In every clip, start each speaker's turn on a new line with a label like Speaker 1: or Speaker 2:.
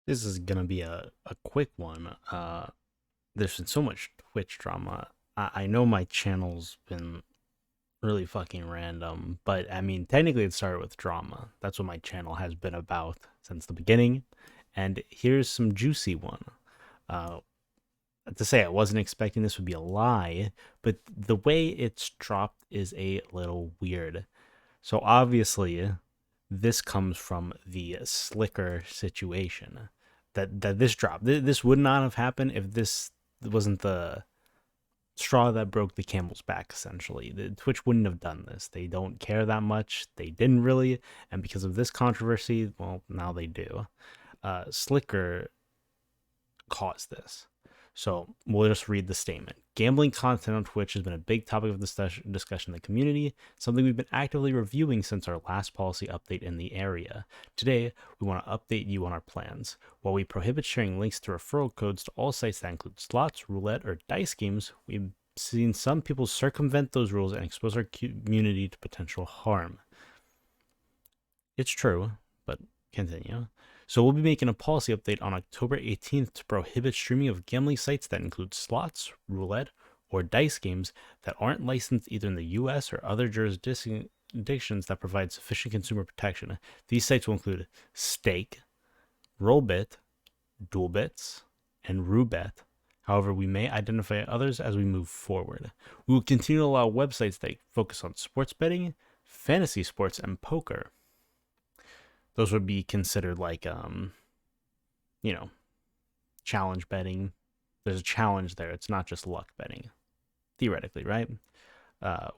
Speaker 1: This is gonna be a quick one. There's been so much Twitch drama. I know my channel's been really fucking random, but I mean, technically it started with drama. That's what my channel has been about since the beginning. And here's some juicy one. Uh, to say I wasn't expecting this would be a lie, but the way it's dropped is a little weird. So obviously, this comes from the Slicker situation. That this drop. This would not have happened if this wasn't the straw that broke the camel's back. Essentially, the Twitch wouldn't have done this. They don't care that much. They didn't really, and because of this controversy, well, now they do. Slicker caused this. So we'll just read the statement. Gambling content on Twitch has been a big topic of discussion in the community, something we've been actively reviewing since our last policy update in the area. Today, we want to update you on our plans. While we prohibit sharing links to referral codes to all sites that include slots, roulette, or dice games, we've seen some people circumvent those rules and expose our community to potential harm. It's true, but continue. So we'll be making a policy update on October 18th to prohibit streaming of gambling sites that include slots, roulette, or dice games that aren't licensed either in the US or other jurisdictions that provide sufficient consumer protection. These sites will include Stake, Rollbit, Duelbits, and Roobet. However, we may identify others as we move forward. We will continue to allow websites that focus on sports betting, fantasy sports, and poker. Those would be considered like challenge betting. There's a challenge there. It's not just luck betting, theoretically, right?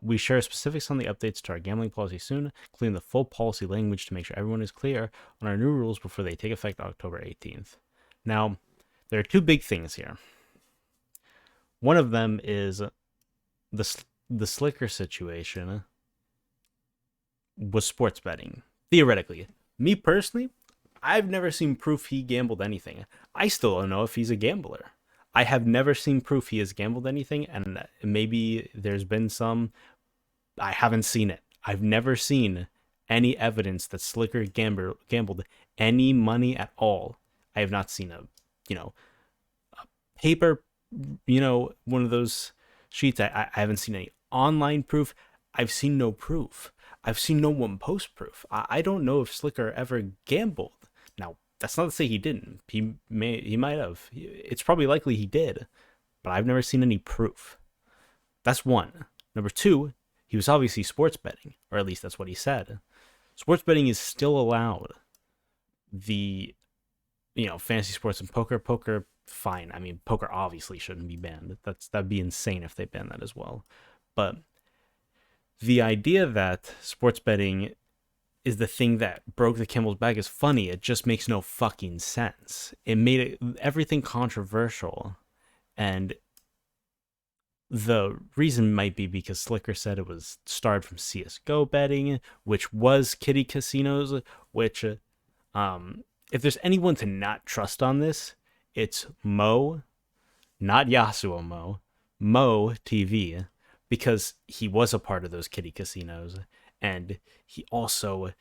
Speaker 1: We share specifics on the updates to our gambling policy soon, including the full policy language to make sure everyone is clear on our new rules before they take effect October 18th. Now, there are two big things here. One of them is the Slicker situation was sports betting, theoretically. Me personally, I've never seen proof he gambled anything. I still don't know if he's a gambler. I have never seen proof he has gambled anything, and maybe there's been some. I haven't seen it. I've never seen any evidence that Slicker gambled any money at all. I have not seen a paper, one of those sheets. I haven't seen any online proof. I've seen no proof. I've seen no one post proof. I don't know if Slicker ever gambled. Now, that's not to say he didn't. He might have. It's probably likely he did, but I've never seen any proof. That's one. Number two, he was obviously sports betting, or at least that's what he said. Sports betting is still allowed. The fantasy sports and poker, fine. I mean, poker obviously shouldn't be banned. That'd be insane if they ban that as well. But the idea that sports betting is the thing that broke the camel's back is funny. It just makes no fucking sense. It made everything controversial. And the reason might be because Slicker said it was started from CSGO betting, which was kiddie casinos, which, if there's anyone to not trust on this, it's Mo, not Yasuo Mo TV, because he was a part of those kiddie casinos, and he also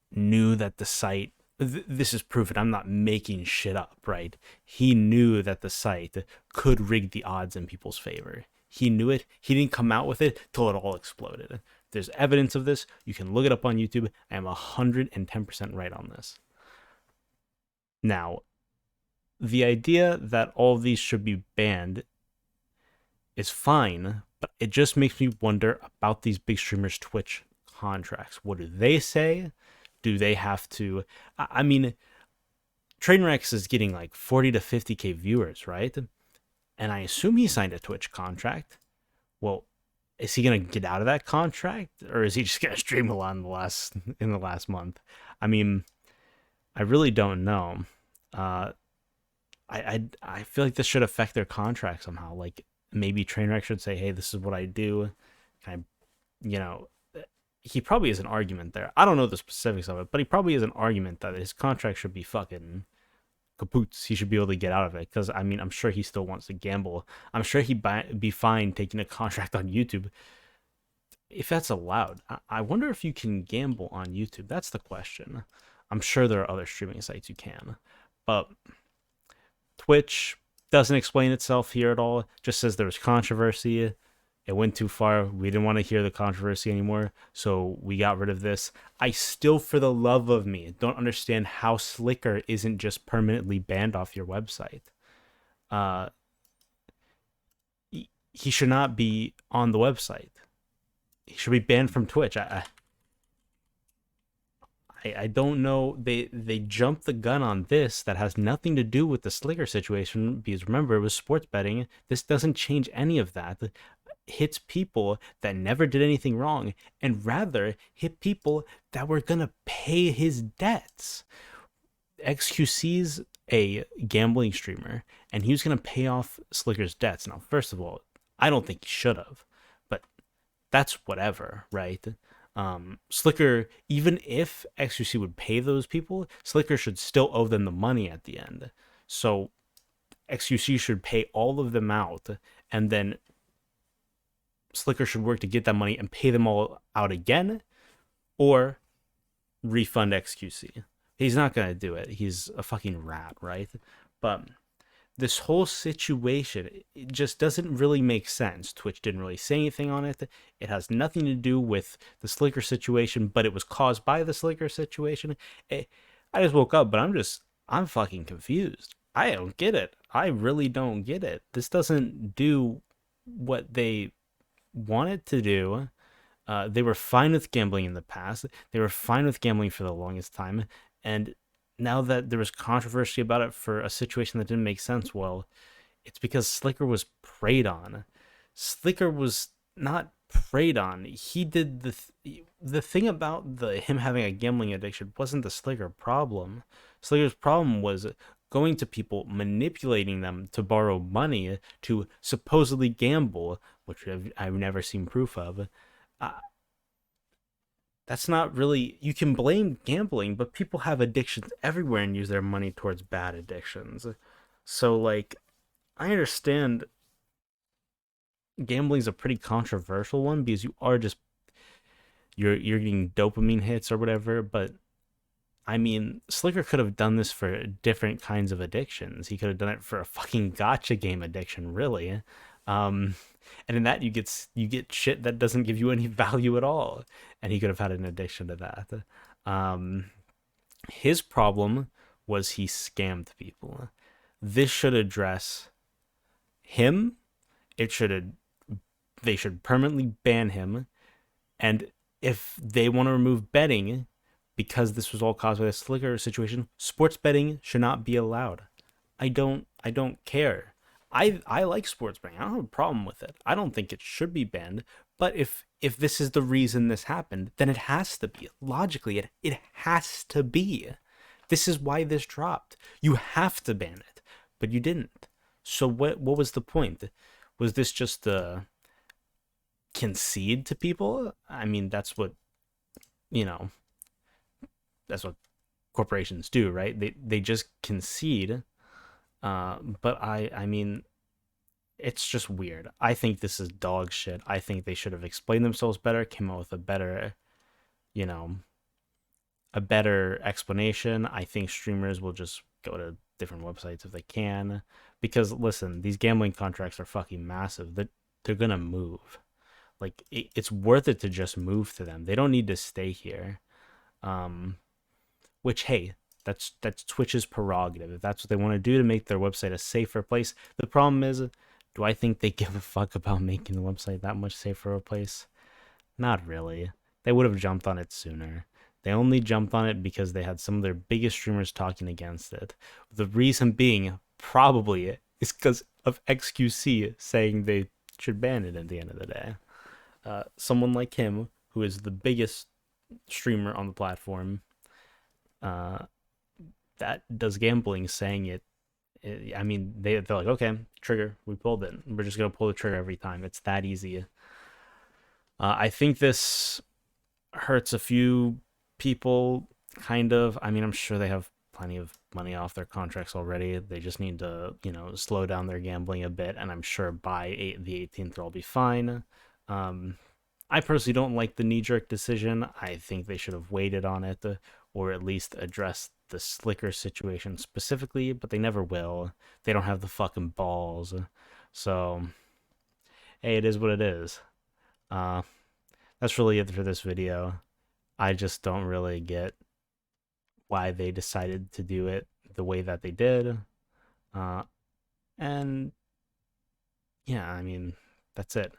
Speaker 1: knew that the site, this is proven, I'm not making shit up, right? He knew that the site could rig the odds in people's favor. He knew it. He didn't come out with it till it all exploded. There's evidence of this. You can look it up on YouTube. I am 110% right on this. Now, the idea that all of these should be banned is fine, but it just makes me wonder about these big streamers' Twitch contracts. What do they say? Do they have to? I mean, Trainwrecks is getting like 40 to 50K viewers, right? And I assume he signed a Twitch contract. Well, is he gonna get out of that contract, or is he just gonna stream a lot in the last month? I mean, I really don't know. I feel like this should affect their contract somehow. Like, maybe Trainwreck should say, hey, this is what I do. He probably has an argument there. I don't know the specifics of it, but he probably has an argument that his contract should be fucking kapoots. He should be able to get out of it, because, I mean, I'm sure he still wants to gamble. I'm sure he'd be fine taking a contract on YouTube if that's allowed. I wonder if you can gamble on YouTube. That's the question. I'm sure there are other streaming sites you can, But Twitch doesn't explain itself here at all. Just says there was controversy. It went too far. We didn't want to hear the controversy anymore, so we got rid of this. I still, for the love of me, don't understand how Slicker isn't just permanently banned off your website. Uh, he should not be on the website. He should be banned from Twitch. I don't know. They jumped the gun on this that has nothing to do with the Slicker situation, because remember, it was sports betting. This doesn't change any of that. It hits people that never did anything wrong, and rather hit people that were gonna pay his debts. XQC's a gambling streamer, and he was gonna pay off Slicker's debts. Now, first of all, I don't think he should have, but that's whatever, right? Slicker, even if XQC would pay those people, Slicker should still owe them the money at the end. So XQC should pay all of them out, and then Slicker should work to get that money and pay them all out again, or refund XQC. He's not gonna do it. He's a fucking rat, right? But this whole situation, it just doesn't really make sense. Twitch didn't really say anything on it. It has nothing to do with the Slicker situation, but it was caused by the Slicker situation. I just woke up, but I'm fucking confused. I don't get it. I really don't get it. This doesn't do what they want it to do. They were fine with gambling in the past. They were fine with gambling for the longest time. And now that there was controversy about it for a situation that didn't make sense, well, it's because Slicker was preyed on. Slicker was not preyed on. He did the thing about him having a gambling addiction wasn't the Slicker problem. Slicker's problem was going to people, manipulating them to borrow money to supposedly gamble, which I've never seen proof of. That's not really, you can blame gambling, but people have addictions everywhere and use their money towards bad addictions. So like, I understand gambling's a pretty controversial one because you are just you're getting dopamine hits or whatever, but I mean, Slicker could have done this for different kinds of addictions. He could have done it for a fucking gotcha game addiction, really. Um, and in that you get shit that doesn't give you any value at all, and he could have had an addiction to that. Um, his problem was he scammed people. This should address him. It should They should permanently ban him, and if they want to remove betting because this was all caused by the Slicker situation, sports betting should not be allowed. I don't care. I like sports betting. I don't have a problem with it. I don't think it should be banned. But if this is the reason this happened, then it has to be. Logically, it has to be. This is why this dropped. You have to ban it, but you didn't. So what was the point? Was this just concede to people? I mean, you know, that's what corporations do, right? They just concede. But I mean, it's just weird. I think this is dog shit. I think they should have explained themselves better, came out with you know, a better explanation. I think streamers will just go to different websites if they can, because listen, these gambling contracts are fucking massive. They're gonna move. Like it's worth it to just move to them. They don't need to stay here. Which hey, that's Twitch's prerogative. If that's what they want to do to make their website a safer place. The problem is, do I think they give a fuck about making the website that much safer a place? Not really. They would have jumped on it sooner. They only jumped on it because they had some of their biggest streamers talking against it. The reason being, probably, is because of XQC saying they should ban it at the end of the day. Someone like him, who is the biggest streamer on the platform, that does gambling, saying I mean, they're like, okay, trigger, we pulled it. We're just gonna pull the trigger every time. It's that easy. I think this hurts a few people, kind of. I mean, I'm sure they have plenty of money off their contracts already. They just need to, slow down their gambling a bit, and I'm sure by the 18th they'll be fine. I personally don't like the knee-jerk decision. I think they should have waited on it, or at least addressed the Slicker situation specifically, but they never will. They don't have the fucking balls. So, hey, it is what it is. Uh, that's really it for this video. I just don't really get why they decided to do it the way that they did. Uh, and yeah, I mean, that's it.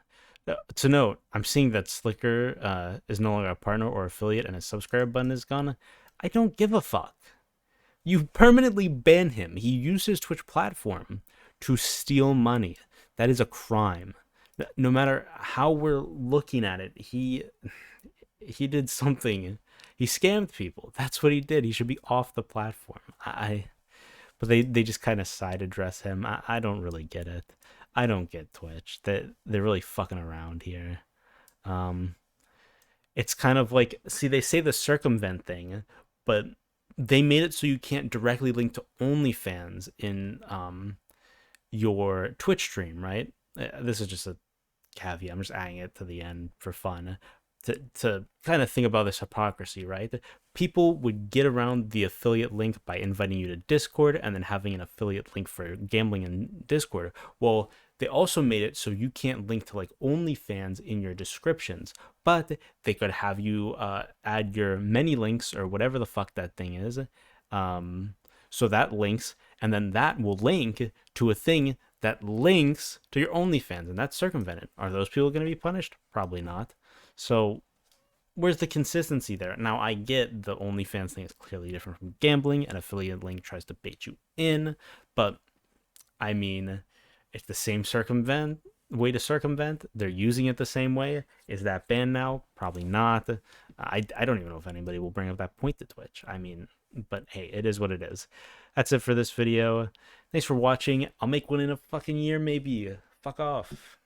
Speaker 1: To note, I'm seeing that Slicker is no longer a partner or affiliate and his subscribe button is gone. I don't give a fuck. You permanently ban him. He used his Twitch platform to steal money. That is a crime. No matter how we're looking at it, he did something. He scammed people. That's what he did. He should be off the platform. But they just kind of side address him. I don't really get it. I don't get Twitch. They're really fucking around here. It's kind of like, see, they say the circumvent thing, but they made it so you can't directly link to OnlyFans in your Twitch stream, right? This is just a caveat. I'm just adding it to the end for fun. To kind of think about this hypocrisy, right? People would get around the affiliate link by inviting you to Discord and then having an affiliate link for gambling in Discord. Well, they also made it so you can't link to like OnlyFans in your descriptions, but they could have you add your many links or whatever the fuck that thing is. So that links, and then that will link to a thing that links to your OnlyFans, and that's circumvented. Are those people going to be punished? Probably not. So where's the consistency there? Now, I get the OnlyFans thing is clearly different from gambling. An affiliate link tries to bait you in, but I mean, it's the same way to circumvent. They're using it the same way. Is that banned now? Probably not. I don't even know if anybody will bring up that point to Twitch. I mean, but hey, it is what it is. That's it for this video. Thanks for watching. I'll make one in a fucking year, maybe. Fuck off.